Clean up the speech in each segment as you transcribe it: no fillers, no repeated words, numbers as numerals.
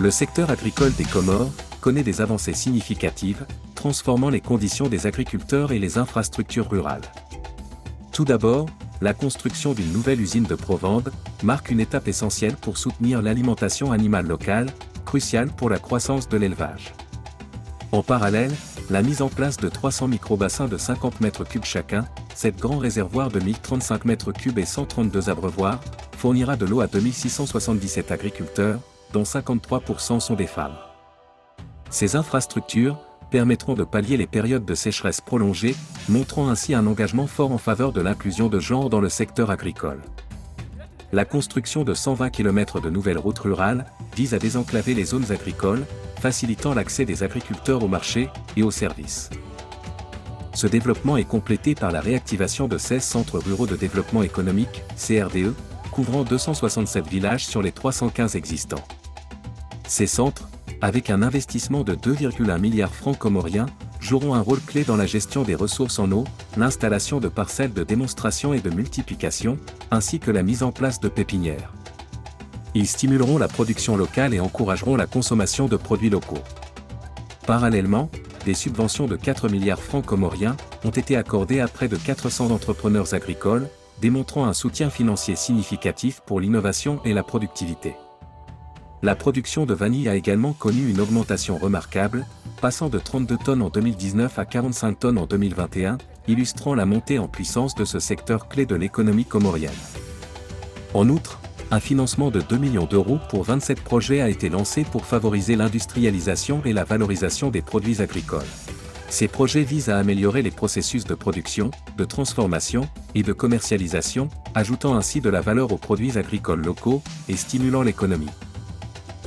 Le secteur agricole des Comores connaît des avancées significatives, transformant les conditions des agriculteurs et les infrastructures rurales. Tout d'abord, la construction d'une nouvelle usine de Provende marque une étape essentielle pour soutenir l'alimentation animale locale, cruciale pour la croissance de l'élevage. En parallèle, la mise en place de 300 microbassins de 50 m3 chacun, 7 grands réservoirs de 1035 m3 et 132 abreuvoirs, fournira de l'eau à 2677 agriculteurs, dont 53% sont des femmes. Ces infrastructures permettront de pallier les périodes de sécheresse prolongées, montrant ainsi un engagement fort en faveur de l'inclusion de genre dans le secteur agricole. La construction de 120 km de nouvelles routes rurales vise à désenclaver les zones agricoles, facilitant l'accès des agriculteurs au marché et aux services. Ce développement est complété par la réactivation de 16 centres ruraux de développement économique, CRDE, couvrant 267 villages sur les 315 existants. Ces centres, avec un investissement de 2,1 milliards francs comoriens, joueront un rôle clé dans la gestion des ressources en eau, l'installation de parcelles de démonstration et de multiplication, ainsi que la mise en place de pépinières. Ils stimuleront la production locale et encourageront la consommation de produits locaux. Parallèlement, des subventions de 4 milliards francs comoriens ont été accordées à près de 400 entrepreneurs agricoles, démontrant un soutien financier significatif pour l'innovation et la productivité. La production de vanille a également connu une augmentation remarquable, passant de 32 tonnes en 2019 à 45 tonnes en 2021, illustrant la montée en puissance de ce secteur clé de l'économie comorienne. En outre, un financement de 2 millions d'euros pour 27 projets a été lancé pour favoriser l'industrialisation et la valorisation des produits agricoles. Ces projets visent à améliorer les processus de production, de transformation et de commercialisation, ajoutant ainsi de la valeur aux produits agricoles locaux et stimulant l'économie.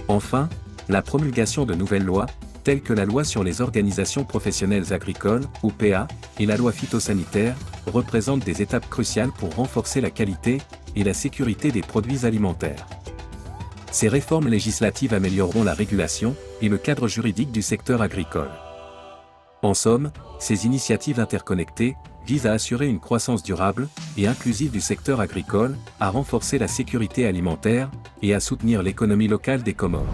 Enfin, la promulgation de nouvelles lois, telles que la loi sur les organisations professionnelles agricoles, OPA, et la loi phytosanitaire, représentent des étapes cruciales pour renforcer la qualité et la sécurité des produits alimentaires. Ces réformes législatives amélioreront la régulation et le cadre juridique du secteur agricole. En somme, ces initiatives interconnectées visent à assurer une croissance durable et inclusive du secteur agricole, à renforcer la sécurité alimentaire et à soutenir l'économie locale des Comores.